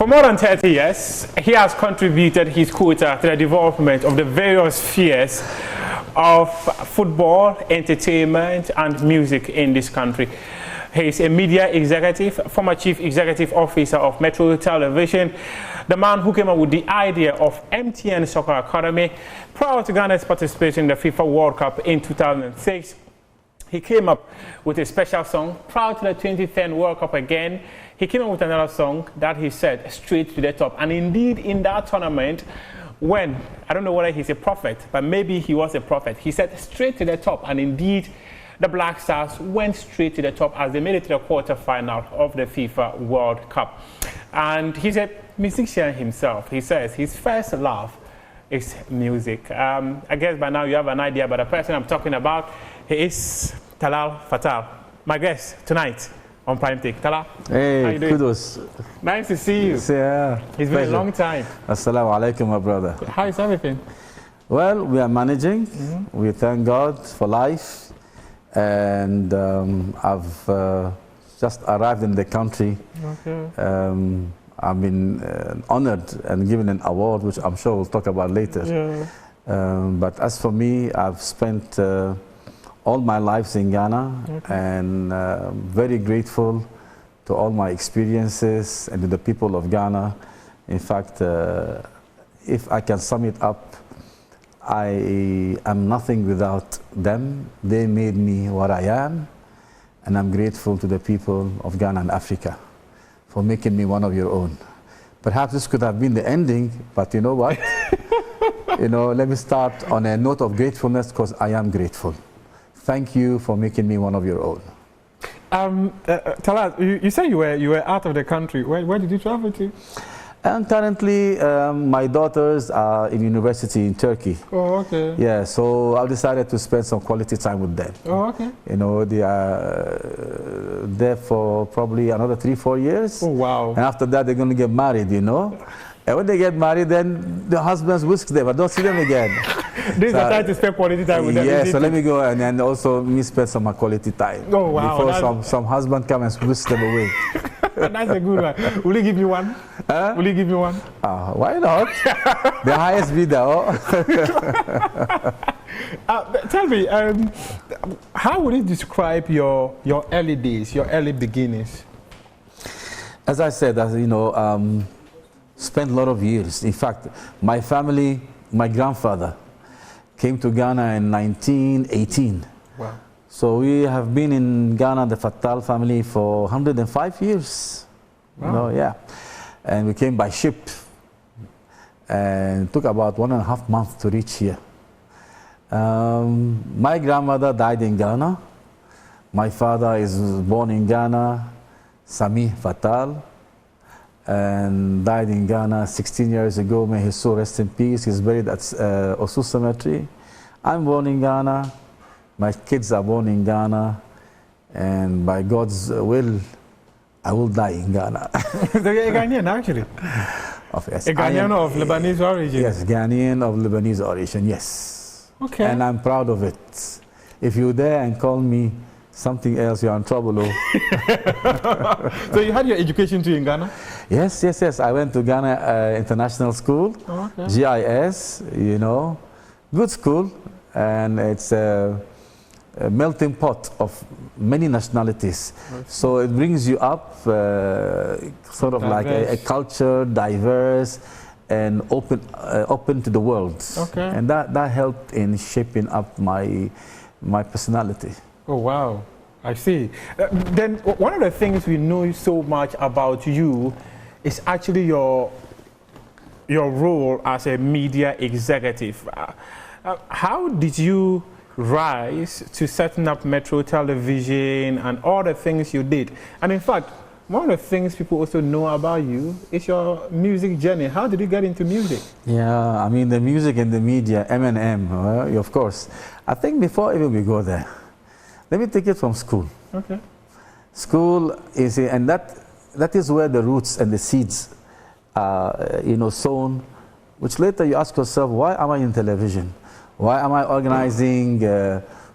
For more than 30 years, he has contributed his quota to the development of the various spheres of football, entertainment, and music in this country. He is a media executive, former chief executive officer of Metro Television, the man who came up with the idea of MTN Soccer Academy. Prior to Ghana's participation in the FIFA World Cup in 2006, he came up with a special song. Prior to the 2010 World Cup again, he came up with another song that he said straight to the top. And indeed, in that tournament, when, I don't know whether he's a prophet, but maybe he was a prophet, he said straight to the top. And indeed, the Black Stars went straight to the top as they made it to the quarterfinal of the FIFA World Cup. And he's a musician himself. He says his first love is music. I guess by now you have an idea about the person I'm talking about. He is Talal Fatal, my guest tonight on Prime Take. Talal, hey, how you doing? Kudos. Nice to see you. Yeah, it's been a long time. Assalamu alaikum, my brother. How is everything? Well, we are managing. We thank God for life. And I've just arrived in the country. Okay. I've been honored and given an award, which I'm sure we'll talk about later. Yeah. But as for me, I've spent all my lives in Ghana, okay, and very grateful to all my experiences and to the people of Ghana. In fact, if I can sum it up, I am nothing without them. They made me what I am, and I'm grateful to the people of Ghana and Africa for making me one of your own. Perhaps this could have been the ending, but you know what? Let me start on a note of gratefulness, because I am grateful. Thank you for making me one of your own. Talal, you say you were out of the country. Where did you travel to? And currently, my daughters are in university in Turkey. Oh, okay. Yeah, so I've decided to spend some quality time with them. Oh, okay. They are there for probably another 3-4 years. Oh, wow. And after that, they're going to get married, And when they get married, then the husbands whisk them. I don't see them again. These are time to spend quality time with them. Yeah, so let me go and then also me spend some quality time. Oh, wow. Before some husband come and whisk them away. That's a good one. Will you give me one? Will you give me one? Why not? The highest bidder. Tell me, how would you describe your early days, your early beginnings? As I said, spent a lot of years. In fact, my family, my grandfather came to Ghana in 1918. Wow. So we have been in Ghana, the Fatal family, for 105 years. Wow. Yeah. And we came by ship. And it took about 1.5 months to reach here. My grandmother died in Ghana. My father is born in Ghana, Sami Fatal, and died in Ghana 16 years ago. May his soul rest in peace. He's buried at Osu Cemetery. I'm born in Ghana. My kids are born in Ghana, and by God's will, I will die in Ghana. So you're a Ghanaian, actually? Yes, a Ghanaian of Lebanese origin? Yes, Ghanaian of Lebanese origin, yes. Okay. And I'm proud of it. If you dare and call me something else, you're in trouble. So you had your education too in Ghana? Yes. I went to Ghana International School, okay. GIS, good school, and it's a melting pot of many nationalities. Okay. So it brings you up sort of diverse, like a culture, diverse, and open to the world. Okay. And that helped in shaping up my personality. Oh, wow. I see. Then one of the things we know so much about you is actually your role as a media executive. How did you rise to setting up Metro Television and all the things you did? And in fact, one of the things people also know about you is your music journey. How did you get into music? Yeah, I mean, the music and the media, M&M, of course. I think before even we go there, let me take it from school. Okay. School is, and that is where the roots and the seeds are, sown, which later you ask yourself, why am I in television? Why am I organizing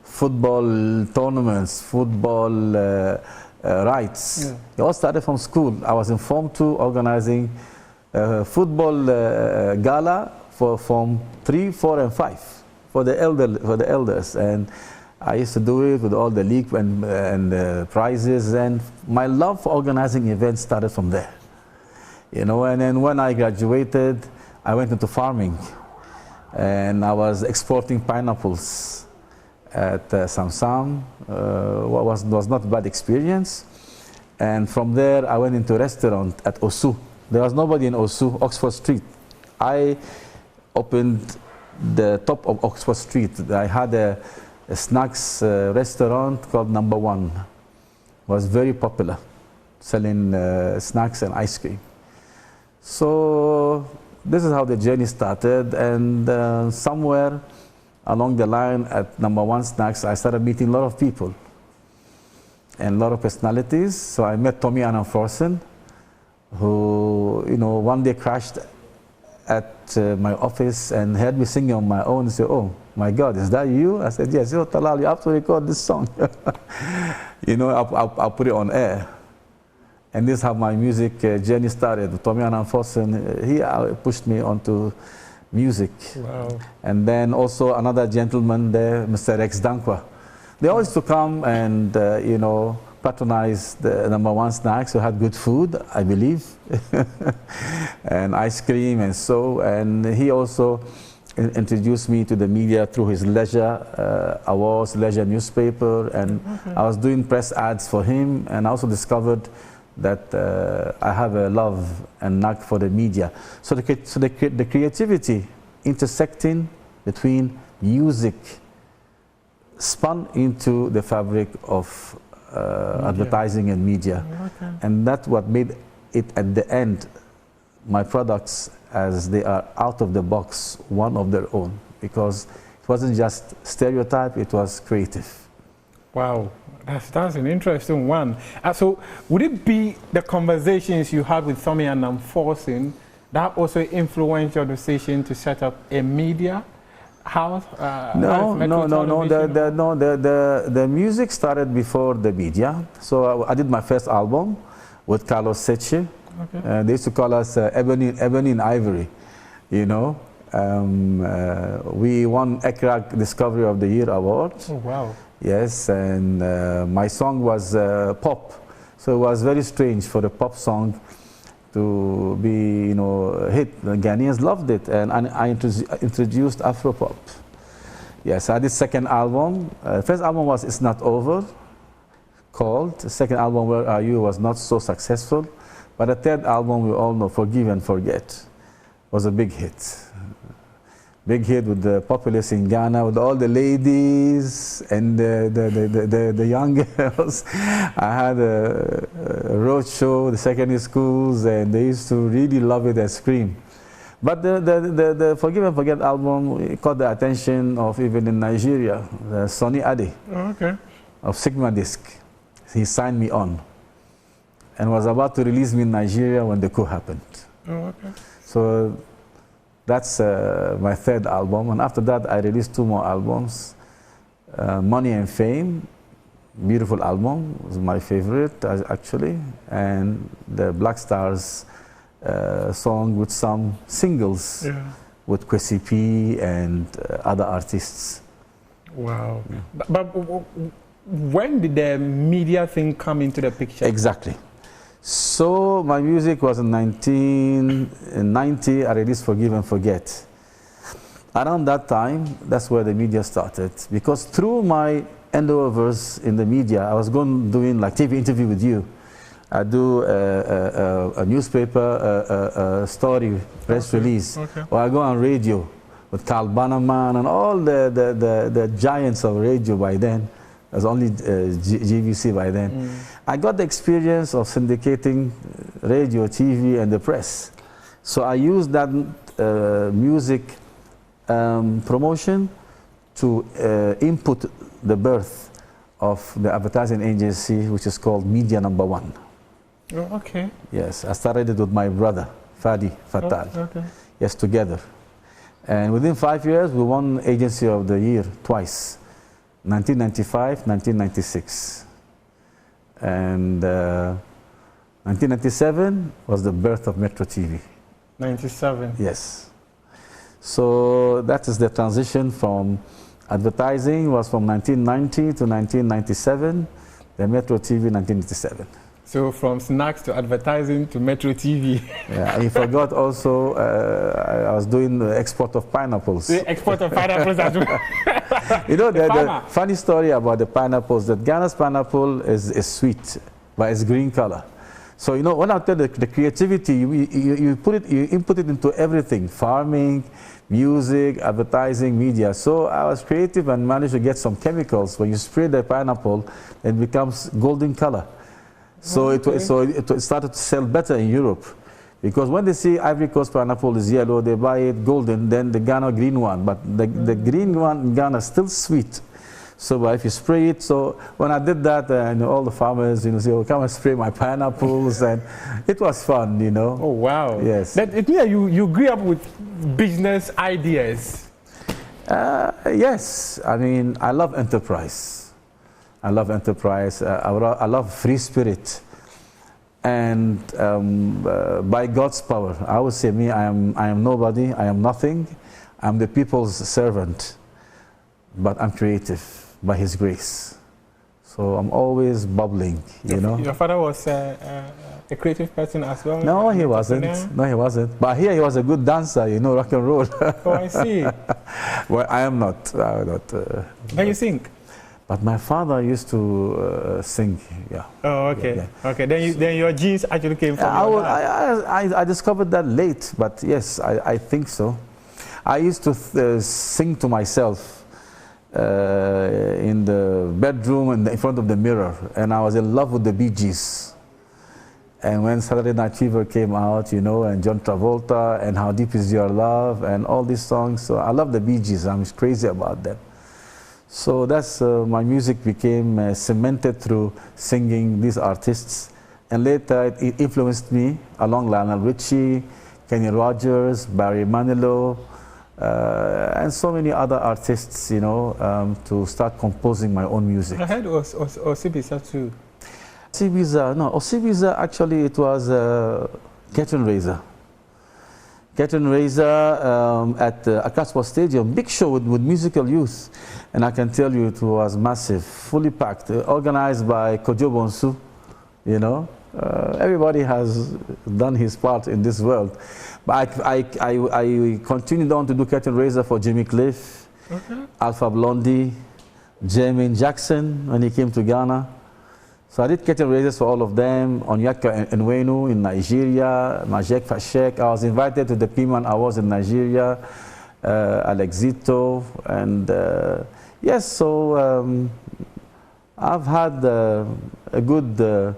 football tournaments, football rights? Yeah. It all started from school. I was informed to organizing football gala for Form 3, 4, and 5 for the elders, and I used to do it with all the league and prizes, and my love for organizing events started from there. You know, and then when I graduated, I went into farming, and I was exporting pineapples at Samsam. Was not a bad experience. And from there, I went into a restaurant at Osu. There was nobody in Osu, Oxford Street. I opened the top of Oxford Street. I had a snacks restaurant called Number One. It was very popular, selling snacks and ice cream. So this is how the journey started, and somewhere along the line at Number One Snacks, I started meeting a lot of people and a lot of personalities. So I met Tommy Annan Forsen, who, you know, one day crashed at my office and heard me singing on my own and said, "Oh my God, is that you?" I said, "Yes." "Oh, Talal, you have to record this song." You know, I'll put it on air. And this is how my music journey started. Tommy Annan Forsen, he pushed me onto music. Wow. And then also another gentleman there, Mr. Rex Dankwa. They always used to come and, you know, patronize the Number One Snacks. We had good food, I believe, and ice cream and so. And he also introduced me to the media through his Leisure Awards, Leisure newspaper. And I was doing press ads for him, and I also discovered that I have a love and knack for the media. So the creativity intersecting between music spun into the fabric of advertising and media. Okay. And that's what made it, at the end, my products, as they are out of the box, one of their own. Because it wasn't just stereotype, it was creative. Wow, that's an interesting one. So would it be the conversations you had with Tommy Annan Forsen that also influenced your decision to set up a media house? No. The music started before the media. So I did my first album with Carlos Seche. Okay. They used to call us Ebony and Ivory, you know. We won ECRAC Discovery of the Year award. Oh, wow. Yes, and my song was pop. So it was very strange for a pop song to be, you know, a hit. The Ghanaians loved it, and I introduced Afropop. Yes, I did second album. First album was It's Not Over, called. The second album, Where Are You, was not so successful. But the third album, we all know, Forgive and Forget, was a big hit. Big hit with the populace in Ghana, with all the ladies and the young girls. I had a road show, the secondary schools, and they used to really love it and scream. But the Forgive and Forget album caught the attention of, even in Nigeria, Sonny Ade, Okay. of Sigma Disc. He signed me on and was about to release me in Nigeria when the coup happened. Oh, okay. So that's my third album, and after that I released two more albums. Money and Fame, beautiful album, was my favorite actually, and the Black Stars song with some singles, Yeah. with Kwesi P and other artists. Wow. Yeah. But when did the media thing come into the picture? Exactly. So my music was in 1990, I released Forgive and Forget. Around that time, that's where the media started. Because through my endeavors in the media, I was doing like TV interview with you. I do a newspaper story, press release. Okay. Or I go on radio with Carl Bannerman and all the giants of radio by then. There was only GVC by then. I got the experience of syndicating radio, TV, and the press. So I used that music promotion to input the birth of the advertising agency, which is called Media Number One. Oh, okay. Yes, I started it with my brother, Fadi Fatal. Oh, okay. Yes, together. And within 5 years, we won Agency of the Year twice. 1995, 1996. And 1997 was the birth of Metro TV. 97. Yes. So that is the transition from advertising was from 1990 to 1997, then Metro TV 1987. So from snacks to advertising to Metro TV. Yeah, and you forgot also, I was doing the export of pineapples. The export of pineapples as well. You know, the funny story about the pineapples, that Ghana's pineapple is sweet, but it's green color. So, you know, when I tell the creativity, you input it into everything, farming, music, advertising, media. So I was creative and managed to get some chemicals. When you spray the pineapple, it becomes golden color. So, it started to sell better in Europe. Because when they see Ivory Coast pineapple is yellow, they buy it golden, then the Ghana green one. But the green one in Ghana is still sweet. So if you spray it, so when I did that, and all the farmers, you know, say, oh, come and spray my pineapples, and it was fun, you know. Oh, wow. Yes. You grew up with business ideas. Yes. I mean, I love enterprise. I love enterprise. I love free spirit. And by God's power, I would say I am nobody, I am nothing. I'm the people's servant, but I'm creative by His grace. So I'm always bubbling, you know. Your father was a creative person as well? No, he wasn't. No, he wasn't. But here he was a good dancer, you know, rock and roll. Oh, I see. Well, I am not. I'm not. But you sing? But my father used to sing, yeah. Oh, okay. Yeah. Okay, then your genes actually came from your dad. I discovered that late, but yes, I think so. I used to sing to myself in the bedroom and in front of the mirror, and I was in love with the Bee Gees. And when Saturday Night Fever came out, you know, and John Travolta, and How Deep Is Your Love, and all these songs, so I love the Bee Gees. I'm crazy about them. So that's my music became cemented through singing these artists, and later it influenced me along Lionel Richie, Kenny Rogers, Barry Manilow, and so many other artists, you know, to start composing my own music. I heard Osibisa too. Osibisa, actually it was Curtain Raiser. Curtain Raiser at Akaspo Stadium, big show with musical youth. And I can tell you it was massive, fully packed, organized by Kojo Bonsu, you know. Everybody has done his part in this world. But I continued on to do Curtain Raiser for Jimmy Cliff, Alpha Blondy, Jermaine Jackson when he came to Ghana. So I did Curtain Raisers for all of them, Onyeka Nwenu in Nigeria, Majek Fashek. I was invited to the Piman Awards in Nigeria, Alexito, and yes, so I've had a good,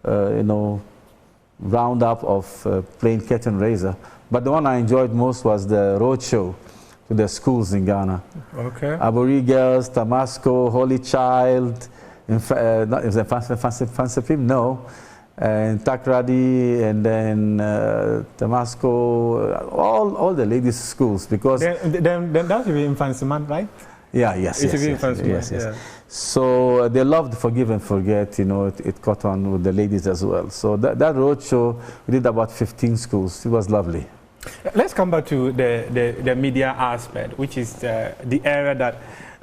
you know, roundup of playing Curtain Raiser. But the one I enjoyed most was the road show to the schools in Ghana. Okay. Abori Girls, Tamasco, Holy Child, not is it Fancy Film? No. And Takrady, and then Tamasco, all the ladies' schools, because then that should be in Fancy Man, right? Yeah, yes, it should be in Fancy Man. Yeah. So they loved Forgive and Forget, you know, it caught on with the ladies as well. So that road show, we did about 15 schools. It was lovely. Let's come back to the media aspect, which is the area that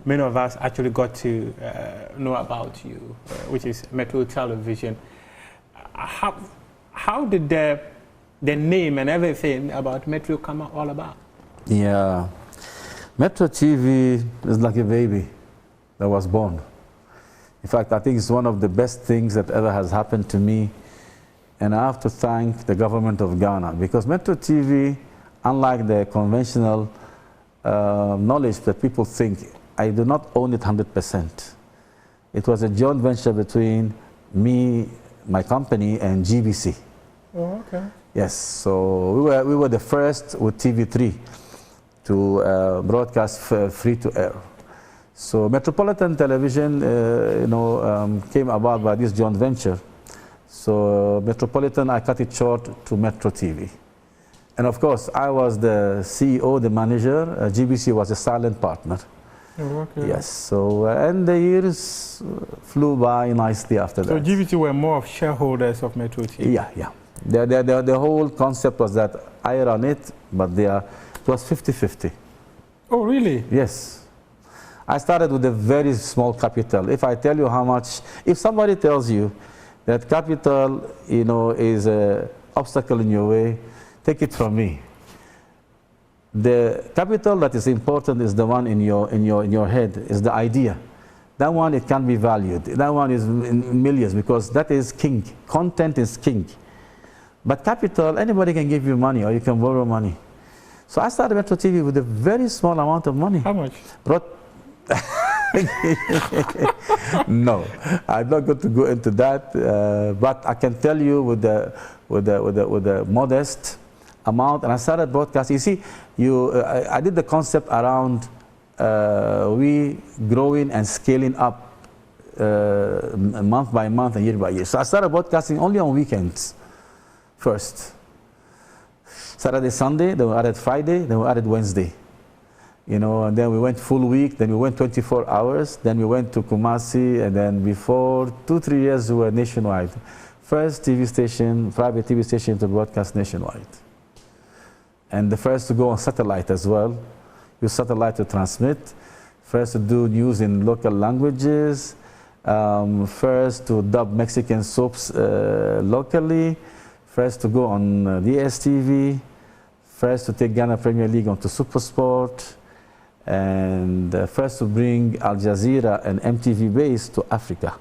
many of us actually got to know about you, which is Metro Television. How did the name and everything about Metro come all about? Yeah, Metro TV is like a baby that was born. In fact, I think it's one of the best things that ever has happened to me. And I have to thank the government of Ghana, because Metro TV, unlike the conventional knowledge that people think, I do not own it 100%. It was a joint venture between me, my company, and GBC. Oh, okay. Yes, so we were the first with TV3 to broadcast free to air. So Metropolitan Television, you know, came about by this joint venture. So Metropolitan, I cut it short to Metro TV. And of course, I was the CEO, the manager. GBC was a silent partner. Oh, okay. Yes, so and the years flew by nicely after that. So GBC were more of shareholders of Metro TV? Yeah, yeah. The whole concept was that I run it, but it was 50-50. Oh, really? Yes. I started with a very small capital. If I tell you how much, if somebody tells you that capital, you know, is an obstacle in your way, take it from me. The capital that is important is the one in your head, is the idea. That one, it can be valued. That one is in millions, because that is king. Content is king. But capital, anybody can give you money, or you can borrow money. So I started Metro TV with a very small amount of money. How much? No, I'm not going to go into that. But I can tell you with the modest amount, and I started broadcasting. You see, I did the concept around we growing and scaling up month by month and year by year. So I started broadcasting only on weekends first. Saturday, Sunday, then we added Friday, then we added Wednesday. You know, and then we went full week, then we went 24 hours, then we went to Kumasi, and then before 2-3 years we were nationwide. First TV station, private TV station to broadcast nationwide. And the first to go on satellite as well. Use satellite to transmit. First to do news in local languages. First to dub Mexican soaps locally. First to go on DSTV. First to take Ghana Premier League onto SuperSport. And first to bring Al Jazeera and MTV base to Africa.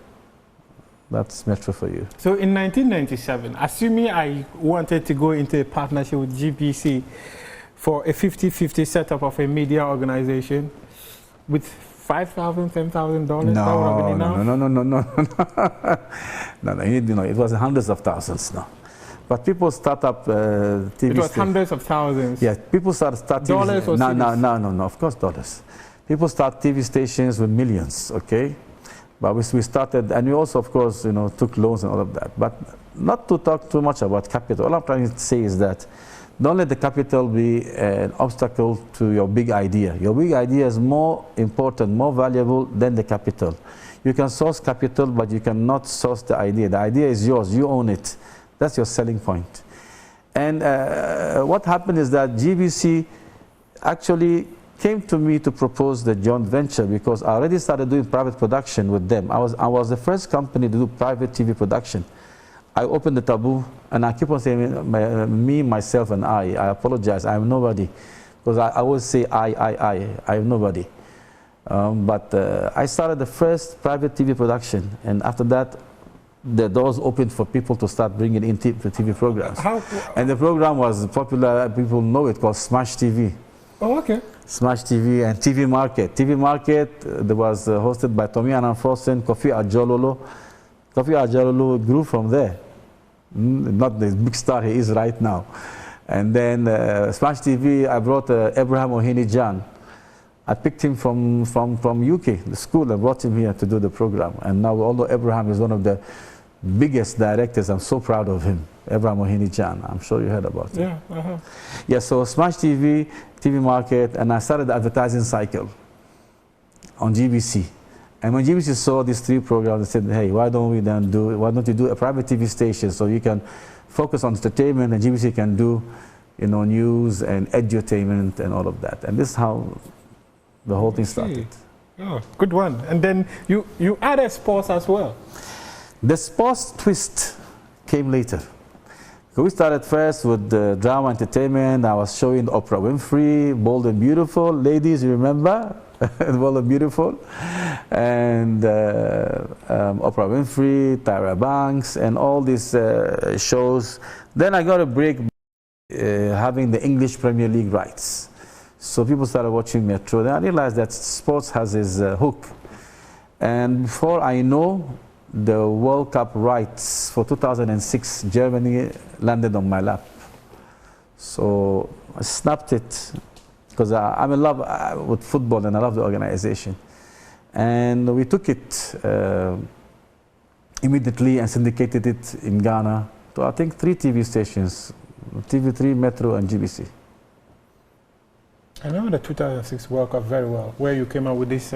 That's Metro for you. So in 1997, assuming I wanted to go into a partnership with GBC for a 50-50 setup of a media organization with $5,000, $10,000, that would have been enough? No, you know, it was hundreds of thousands now. But people start up TV. It was hundreds of thousands. Yeah, people start dollars TV. or No, of course dollars. People start TV stations with millions, okay? But we started, and we also, of course, you know, took loans and all of that. But not to talk too much about capital. All I'm trying to say is that don't let the capital be an obstacle to your big idea. Your big idea is more important, more valuable than the capital. You can source capital, but you cannot source the idea. The idea is yours. You own it. That's your selling point. And what happened is that GBC actually came to me to propose the joint venture because I already started doing private production with them. I was the first company to do private TV production. I opened the taboo, and I keep on saying me, myself, and I. I apologize. I am nobody, because I always say I am nobody. But I started the first private TV production, and after that, the doors opened for people to start bringing in TV programs. And the program was popular. People know it, called Smash TV. Oh, okay. Smash TV and TV Market. TV Market that was hosted by Tommy Annan-Frosten, Kofi Adjololo. Kofi Adjololo grew from there. Not the big star he is right now. And then Smash TV, I brought Abraham Ohini-Jan. I picked him from UK, the school, and brought him here to do the program. And now, although Abraham is one of the biggest directors, I'm so proud of him. Abraham Ohini-Jan, I'm sure you heard about him. Yeah, Yeah, so Smash TV, TV Market, and I started the advertising cycle on GBC. And when GBC saw these three programs, they said, hey, why don't you do a private TV station so you can focus on entertainment, and GBC can do, you know, news and edutainment and all of that. And this is how the whole thing started. Oh, good one. And then you added sports as well. The sports twist came later. So we started first with the drama entertainment. I was showing Oprah Winfrey, Bold and Beautiful. Ladies, you remember? Bold and Beautiful. And Oprah Winfrey, Tyra Banks, and all these shows. Then I got a break having the English Premier League rights. So people started watching Metro. Then I realized that sports has its hook. And before I know, the World Cup rights for 2006, Germany landed on my lap. So I snapped it because I'm in love with football and I love the organization. And we took it immediately and syndicated it in Ghana to, I think, 3 TV stations, TV3, Metro, and GBC. I remember the 2006 World Cup very well, where you came out with this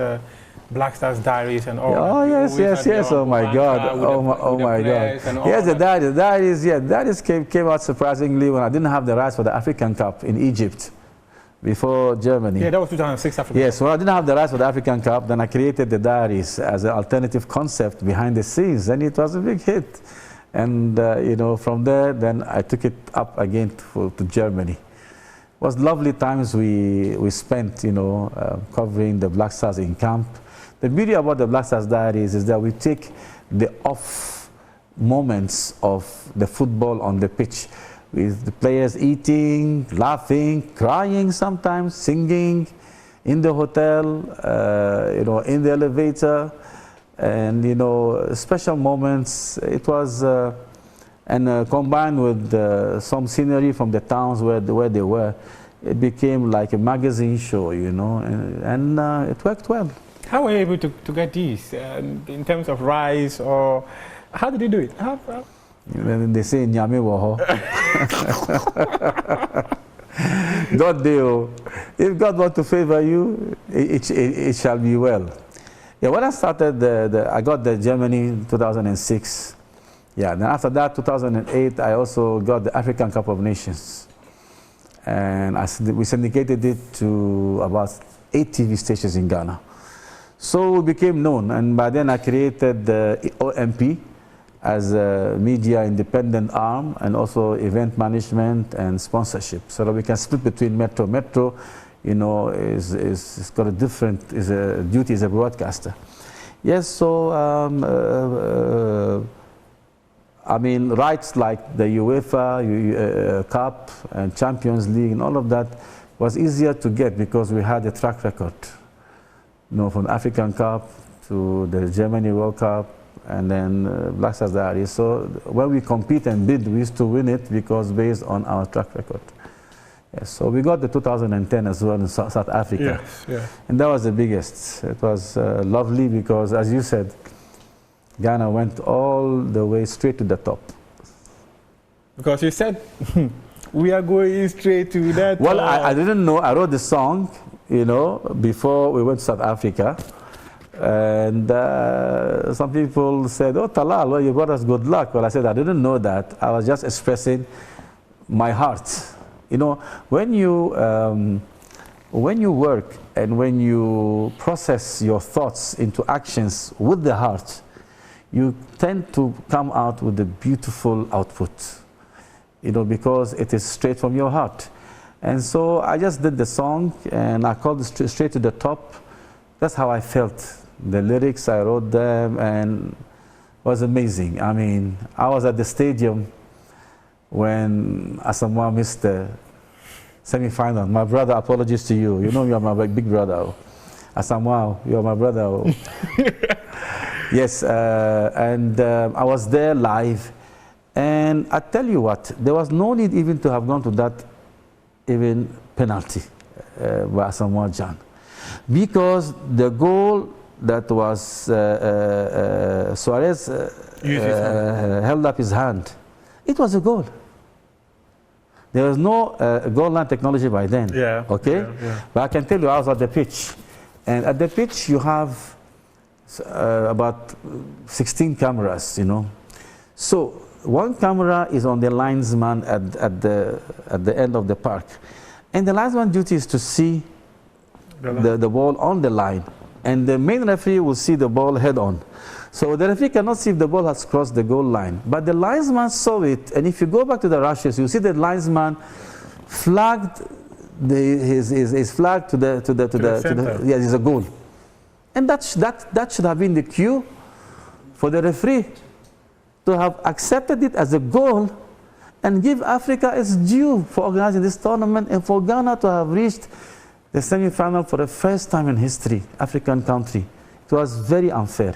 Black Stars Diaries and all. Oh, yes, yes, yes. Oh, my God. Oh, my God. Yes, the Diaries came out surprisingly when I didn't have the rights for the African Cup in Egypt before Germany. Yeah, that was 2006 African Cup. Yes, when I didn't have the rights for the African Cup, then I created the Diaries as an alternative concept behind the scenes, and it was a big hit. And, you know, from there, then I took it up again to Germany. It was lovely times we spent, you know, covering the Black Stars in camp. The beauty about the Black Stars Diaries is that we take the off moments of the football on the pitch, with the players eating, laughing, crying sometimes, singing, in the hotel, you know, in the elevator, and, you know, special moments. It was, and combined with some scenery from the towns where they were, it became like a magazine show, you know, and it worked well. How were you able to get these in terms of rights, or how did you do it? How? They say Nyame Woho. God deal. If God wants to favor you, it shall be well. Yeah, when I started, I got the Germany in 2006. Yeah, then after that, 2008, I also got the African Cup of Nations. And we syndicated it to about 8 TV stations in Ghana. So we became known, and by then I created the OMP as a media independent arm, and also event management and sponsorship, so that we can split between Metro. Metro, you know, is got a different duty as a broadcaster. Yes, so I mean, rights like the UEFA Cup and Champions League and all of that was easier to get because we had a track record. You know, from the African Cup to the Germany World Cup, and then Black Stars Diaries. So when we compete and bid, we used to win it because based on our track record. Yes, so we got the 2010 as well in South Africa. Yes, yeah. And that was the biggest. It was lovely because, as you said, Ghana went all the way straight to the top. Because you said, we are going straight to that. Well, I didn't know. I wrote the song, you know, before we went to South Africa. And some people said, oh, Talal, well, you brought us good luck. Well, I said, I didn't know that. I was just expressing my heart. You know, when you work and when you process your thoughts into actions with the heart, you tend to come out with a beautiful output, you know, because it is straight from your heart. And so I just did the song and I called it straight to the top. That's how I felt. The lyrics, I wrote them, and it was amazing. I mean, I was at the stadium when Asamoah missed the semi-final. My brother, apologies to you. You know you are my big brother. Asamoah, you are my brother. Yes, and I was there live. And I tell you what, there was no need even to have gone to that even penalty by Asamoah Gyan. Because the goal that was Suarez held up his hand, it was a goal. There was no goal line technology by then. Yeah. Okay? Yeah, yeah. But I can tell you, I was at the pitch. And at the pitch, you have about 16 cameras, you know. So one camera is on the linesman at the end of the park. And the linesman's duty is to see the ball on the line. And the main referee will see the ball head on. So the referee cannot see if the ball has crossed the goal line. But the linesman saw it, and if you go back to the rushes, you see the linesman flagged his flag to the yes, it's a goal. And that should have been the cue for the referee to have accepted it as a goal and give Africa its due for organizing this tournament, and for Ghana to have reached the semi-final for the first time in history, African country. It was very unfair.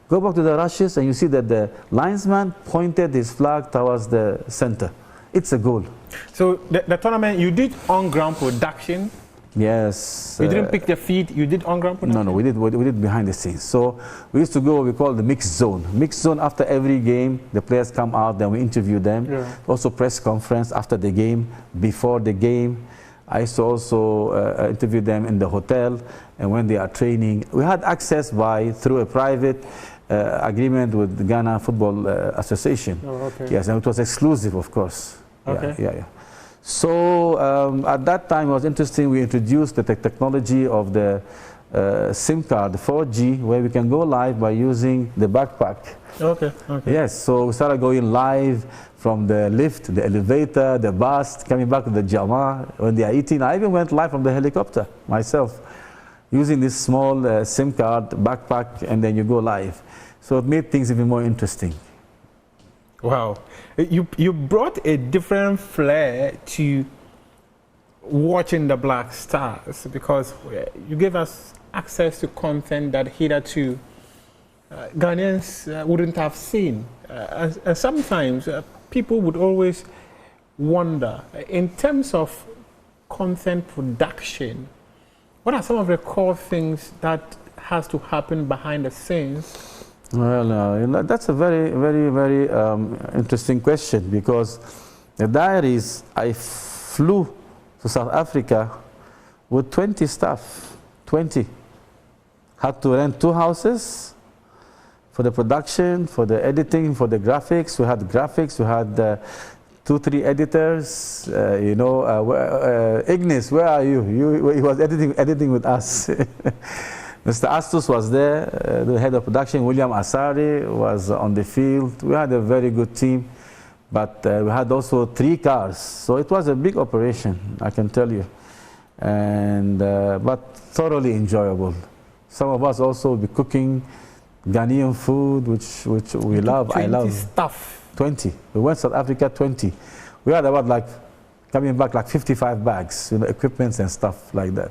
Go back to the rushes and you see that the linesman pointed his flag towards the center. It's a goal. So the tournament, you did on-ground production? Yes. You didn't pick the feed, you did on-ground production? No, we did behind the scenes. So we used to go what we call the mixed zone. Mixed zone, after every game, the players come out, then we interview them. Yeah. Also press conference after the game, before the game. I used to also interview them in the hotel and when they are training. We had access through a private agreement with the Ghana Football Association. Oh, okay. Yes, and it was exclusive, of course. Okay. Yeah. So at that time it was interesting. We introduced the technology of the SIM card, 4G, where we can go live by using the backpack. Okay. Yes, so we started going live from the lift, the elevator, the bus, coming back to the Jama when they are eating. I even went live from the helicopter myself, using this small SIM card, backpack, and then you go live. So it made things even more interesting. Wow. You brought a different flair to watching the Black Stars because you gave us access to content that hitherto Ghanaians wouldn't have seen. And sometimes people would always wonder, in terms of content production, what are some of the core things that has to happen behind the scenes? Well, that's a very, very, very interesting question because the diaries, I flew to South Africa with 20 staff, 20. Had to rent 2 houses for the production, for the editing, for the graphics. We had graphics, we had 2-3 editors. Ignis, where are you? He was editing with us. Mr. Astus was there, the head of production. William Asari was on the field. We had a very good team, but we had also 3 cars. So it was a big operation, I can tell you, and but thoroughly enjoyable. Some of us also will be cooking Ghanaian food, which we love. I love. 20 stuff. 20. We went to South Africa, 20. We had about coming back 55 bags, equipments and stuff like that.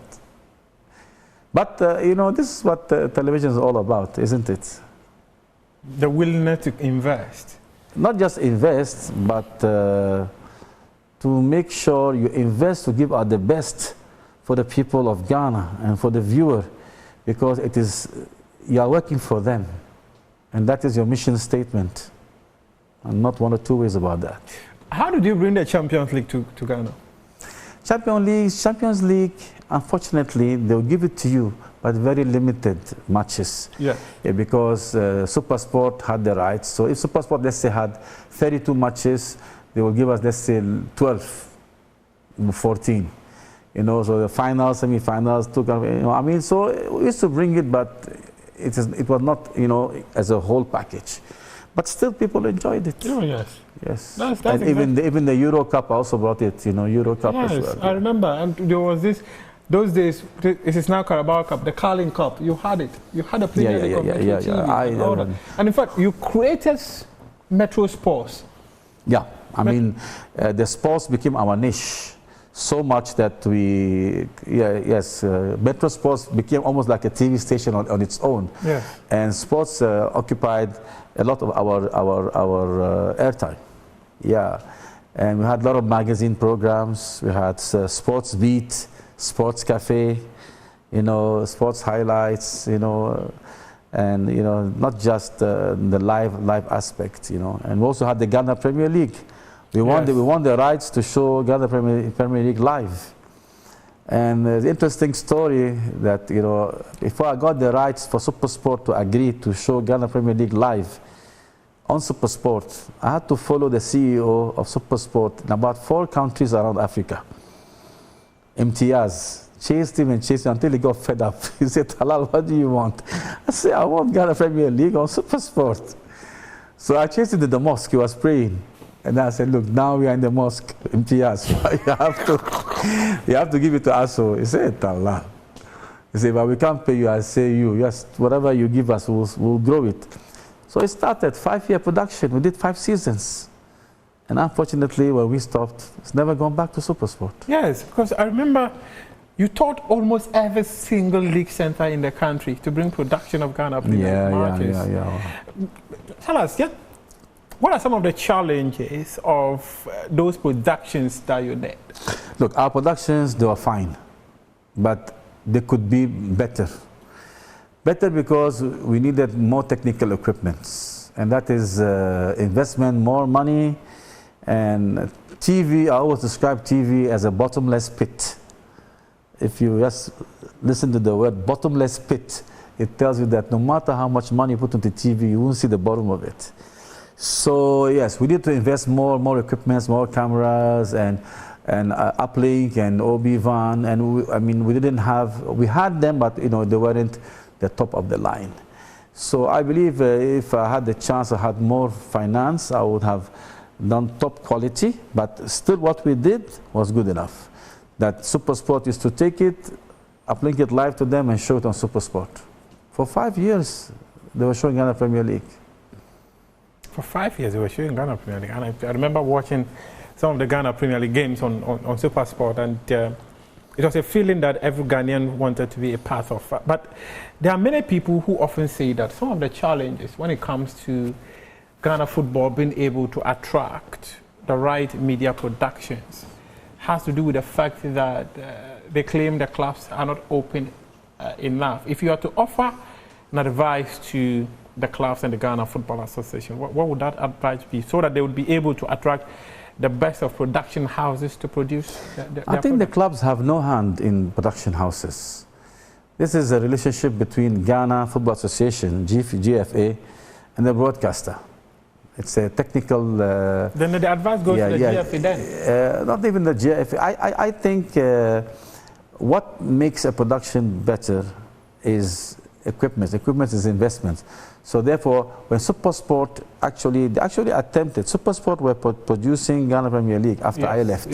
But, this is what television is all about, isn't it? The willingness to invest. Not just invest, but to make sure you invest to give out the best for the people of Ghana and for the viewer, because you are working for them. And that is your mission statement. And not 1 or 2 ways about that. How did you bring the Champions League to Ghana? Champions League, unfortunately, they'll give it to you, but very limited matches. Yeah, because SuperSport had the rights. So if SuperSport, let's say, had 32 matches, they will give us, let's say, 12, 14. So the finals, semi-finals, so we used to bring it, but it was not, as a whole package. But still, people enjoyed it. Oh, yes. Yes. That's and even the Euro Cup, I also brought it, Euro Cup yes, as well. I remember. And there was those days, it is now Carabao Cup, the Carling Cup. You had it. You had a Premier League of Metro TV. And in fact, you created Metro Sports. Yeah. The sports became our niche. So much that Metro Sports became almost like a TV station on its own. Yes. And sports occupied a lot of our airtime. Yeah. And we had a lot of magazine programs. We had Sports Beat, Sports Cafe, sports highlights, and not just the live aspect, And we also had the Ghana Premier League. We won the rights to show Ghana Premier League live. And the interesting story that, before I got the rights for SuperSport to agree to show Ghana Premier League live on SuperSport, I had to follow the CEO of SuperSport in about 4 countries around Africa. Imtiaz chased him until he got fed up. He said, Talal, what do you want? I said, I want Ghana Premier League on SuperSport. So I chased him to the mosque. He was praying. And then I said, look, now we are in the mosque, Imtiaz. You have to give it to us. So he said, Allah. He said, but we can't pay you. I say you. Just whatever you give us, we'll grow it. So it started 5-year production. We did 5 seasons. And unfortunately, when we stopped, it's never gone back to SuperSport. Yes, because I remember you taught almost every single league center in the country to bring production of Ghana Premier matches. Yeah. Tell us, what are some of the challenges of those productions that you did? Look, our productions, they were fine, but they could be better. Better because we needed more technical equipment, and that is investment, more money, and TV. I always describe TV as a bottomless pit. if you just listen to the word bottomless pit, it tells you that no matter how much money you put into TV, you won't see the bottom of it. So yes, we need to invest more equipment, more cameras, and uplink and OB-van, and we had them, but they weren't the top of the line. So I believe if I had the chance, I had more finance, I would have done top quality, but still what we did was good enough. That SuperSport used to take it, uplink it live to them and show it on SuperSport. For 5 years, they were showing Ghana Premier League. For 5 years, they were showing Ghana Premier League. And I remember watching some of the Ghana Premier League games on SuperSport, and it was a feeling that every Ghanaian wanted to be a part of. But there are many people who often say that some of the challenges when it comes to Ghana football being able to attract the right media productions has to do with the fact that they claim the clubs are not open enough. If you are to offer an advice to the clubs and the Ghana Football Association, what would that advice be so that they would be able to attract the best of production houses to produce I think the clubs have no hand in production houses. This is a relationship between Ghana Football Association, GFA, and the broadcaster. It's a technical... then the advice goes to the GFA then? Not even the GFA. I think what makes a production better is equipment. Equipment is investment. So therefore, when SuperSport they actually attempted, SuperSport were producing Ghana Premier League after I left.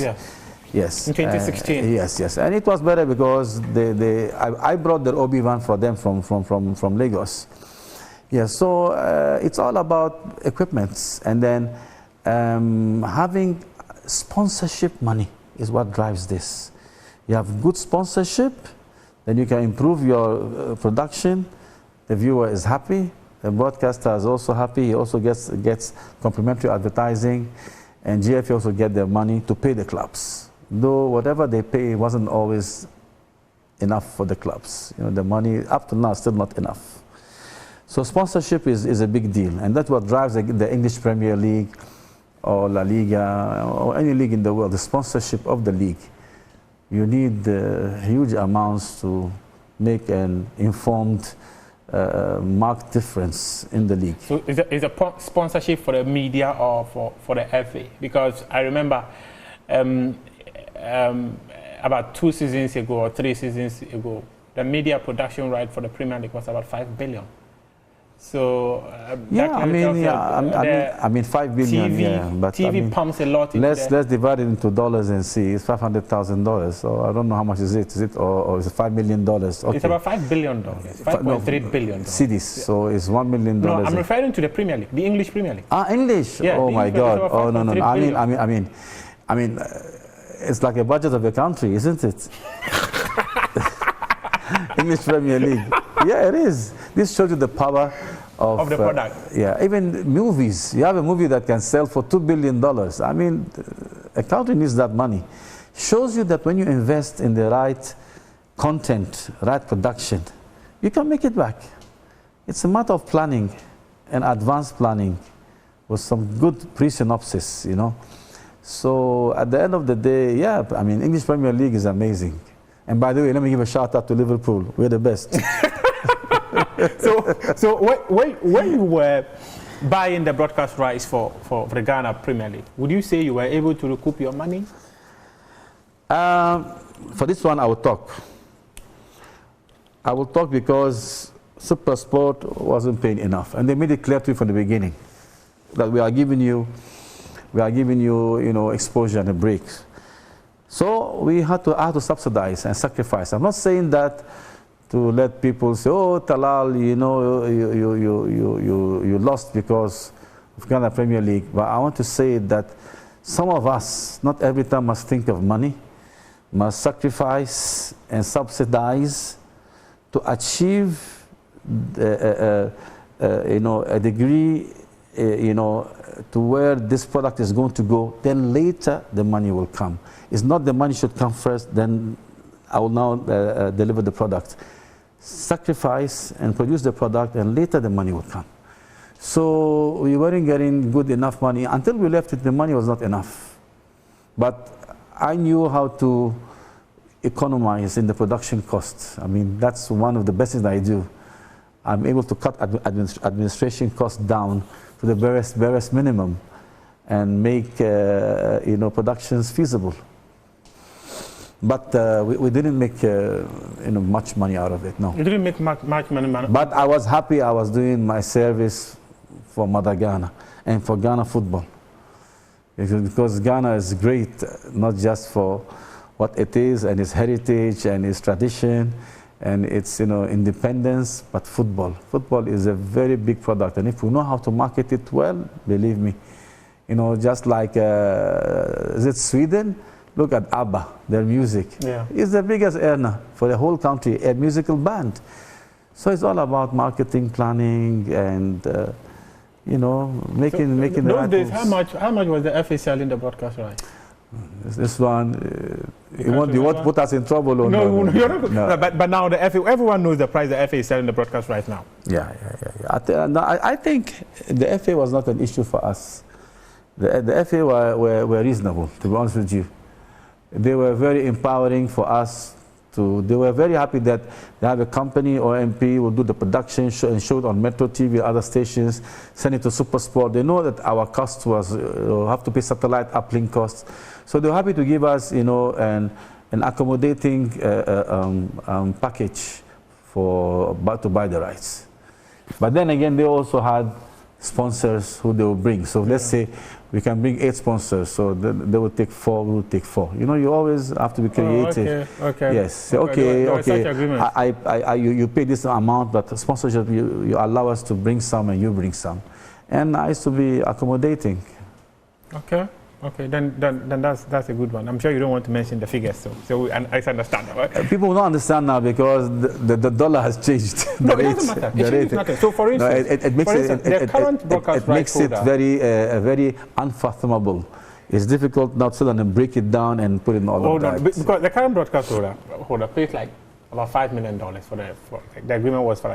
Yes. In 2016. Yes. And it was better because I brought the OB-van for them from Lagos. Yes, so it's all about equipment, and then having sponsorship money is what drives this. You have good sponsorship, then you can improve your production, the viewer is happy, the broadcaster is also happy, he also gets complimentary advertising, and GFA also get their money to pay the clubs. Though whatever they pay wasn't always enough for the clubs. The money up to now is still not enough. So sponsorship is a big deal, and that's what drives the English Premier League or La Liga or any league in the world, the sponsorship of the league. You need huge amounts to make an informed, marked difference in the league. So is a sponsorship for the media or for the FA? Because I remember about 2 seasons ago or 3 seasons ago, the media production right for the Premier League was about 5 billion. So I mean 5 billion. TV, but TV pumps a lot. Let's divide it into dollars and see. It's $500,000. So I don't know how much is it. Is it or is it $5 million? Okay. It's about $5 billion. $5.3 billion. Cedis. So it's $1 million. No, I'm referring to the Premier League, the English Premier League. English. Yeah, oh my God. Oh no. I mean, it's like a budget of a country, isn't it? English Premier League. Yeah, it is. This shows you the power of the product. Even movies. You have a movie that can sell for $2 billion. I mean, a country needs that money. Shows you that when you invest in the right content, right production, you can make it back. It's a matter of planning and advanced planning with some good pre-synopsis, So at the end of the day, I mean, English Premier League is amazing. And by the way, let me give a shout out to Liverpool. We're the best. So when you were buying the broadcast rights for the Ghana Premier League, would you say you were able to recoup your money? For this one, I will talk. I will talk because SuperSport wasn't paying enough, and they made it clear to you from the beginning that we are giving you, exposure and a break. So we had to subsidize and sacrifice. I'm not saying that to let people say, "Oh, Talal, you lost because of Ghana Premier League." But I want to say that some of us, not every time, must think of money, must sacrifice and subsidize to achieve, a degree, to where this product is going to go. Then later the money will come. It's not the money should come first, then I will now deliver the product. Sacrifice and produce the product, and later the money will come. So we weren't getting good enough money. Until we left it, the money was not enough. But I knew how to economize in the production costs. I mean, that's one of the best things I do. I'm able to cut administration costs down to the barest minimum and make productions feasible. But we didn't make much money out of it. No. You didn't make much money. But I was happy. I was doing my service for Mother Ghana and for Ghana football, because Ghana is great, not just for what it is and its heritage and its tradition and its independence, but football. Football is a very big product, and if we know how to market it well, believe me, just like is it Sweden? Look at ABBA, their music. Yeah. It's the biggest earner for the whole country, a musical band. So it's all about marketing, planning, and making the right days, moves. how much was the FA selling the broadcast rights? This one, you want to put us in trouble? Or no, you're not. No. But now the FA, everyone knows the price the FA is selling the broadcast right now. Yeah. I think the FA was not an issue for us. The FA were reasonable, to be honest with you. They were very empowering for us. They were very happy that they have a company or MP will do the production and show it on Metro TV, other stations, send it to Supersport. They know that our cost was have to pay satellite uplink costs, so they're happy to give us an accommodating package to buy the rights. But then again, they also had sponsors who they will bring. So let's say we can bring 8 sponsors, so they will take 4, we will take 4. You always have to be creative. Okay. Yes. There was such agreement. You pay this amount, but sponsorship, you allow us to bring some and you bring some. And I used to be accommodating. Okay. Then that's a good one. I'm sure you don't want to mention the figures, so I understand. Right? People don't understand now because the dollar has changed. No, it doesn't matter. It changes nothing. So for instance, the current broadcast rights makes it very unfathomable. It's difficult now to sit down and break it down and put it in all of that. Because the current broadcast holder pays like about $5 million for the agreement was for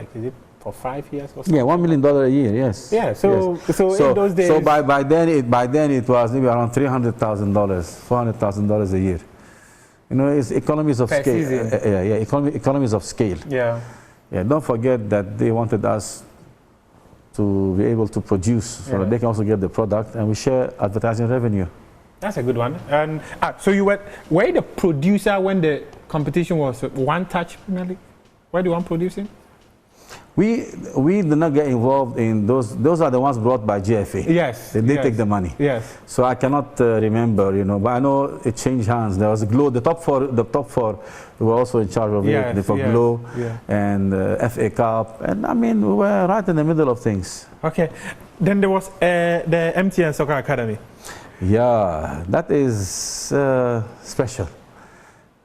for 5 years or something? Yeah, $1 million a year, yes. Yeah, so in those days... So by then it was maybe around $300,000, $400,000 a year. It's economies of scale. Economies of scale. Yeah. Yeah, don't forget that they wanted us to be able to produce so that they can also get the product, and we share advertising revenue. That's a good one. And so you were the producer when the competition was One Touch Premier League? Were the one producing? We did not get involved in those. Those are the ones brought by GFA. Yes. They take the money. Yes. So I cannot remember, but I know it changed hands. There was Glow. The top four were also in charge of it. For Glow and FA Cup, and I mean we were right in the middle of things. Okay. Then there was the MTN Soccer Academy. Yeah, that is special.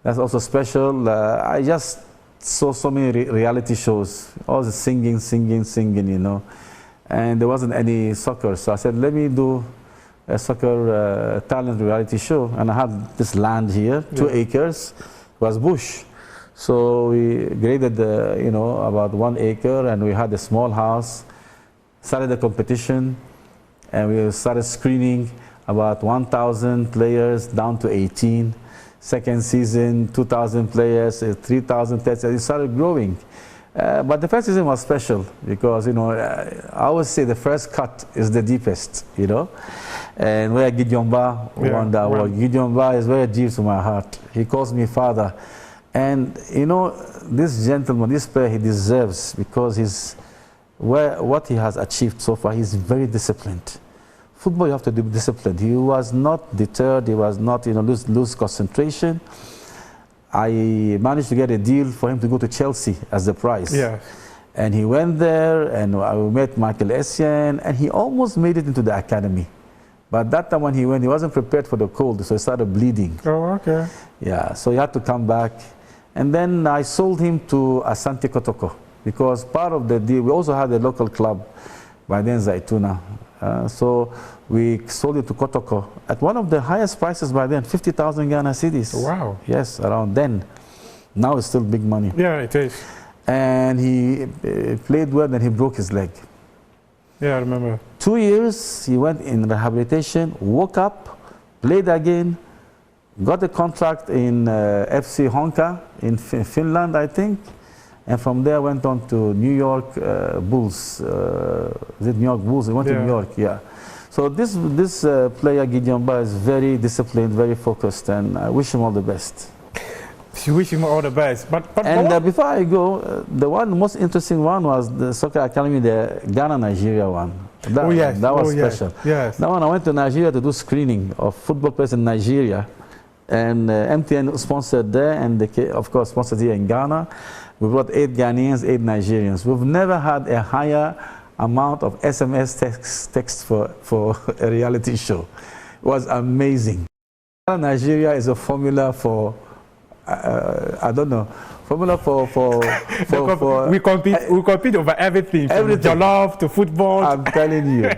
That's also special. I just saw so many reality shows, all the singing, and there wasn't any soccer. So I said, let me do a soccer talent reality show. And I had this land here, 2 acres, it was bush. So we graded, about 1 acre, and we had a small house, started the competition, and we started screening about 1,000 players down to 18. Second season, 2,000 players, 3,000 tests, it started growing. But the first season was special because, I always say the first cut is the deepest, And where Gideon Ba won that award. Gideon Ba is very dear to my heart. He calls me father. And, this gentleman, this player, he deserves because what he has achieved so far, he's very disciplined. Football, you have to be disciplined. He was not deterred. He was not, lose concentration. I managed to get a deal for him to go to Chelsea as the prize. Yeah. And he went there, and I met Michael Essien, and he almost made it into the academy. But that time when he went, he wasn't prepared for the cold, so he started bleeding. Oh, okay. Yeah, so he had to come back. And then I sold him to Asante Kotoko because part of the deal, we also had a local club by then, Zaituna. So we sold it to Kotoko at one of the highest prices by then, 50,000 Ghana cedis. Wow. Yes, around then. Now it's still big money. Yeah, it is. And he played well, and he broke his leg. Yeah, I remember. 2 years, he went in rehabilitation, woke up, played again, got a contract in FC Honka in Finland, I think. And from there went on to New York Bulls. Is it New York Bulls? He went to New York, yeah. So this player, Gideon Ba, is very disciplined, very focused, and I wish him all the best. You wish him all the best. And before I go, the most interesting one was the Soccer Academy, the Ghana-Nigeria one. That was special. Yes. That one, I went to Nigeria to do screening of football players in Nigeria. And MTN sponsored there, and they, of course, sponsored here in Ghana. We brought 8 Ghanaians, 8 Nigerians. We've never had a higher amount of SMS text for a reality show. It was amazing. Nigeria is a formula for, I don't know, formula for we compete over everything, from jollof to football. I'm telling you.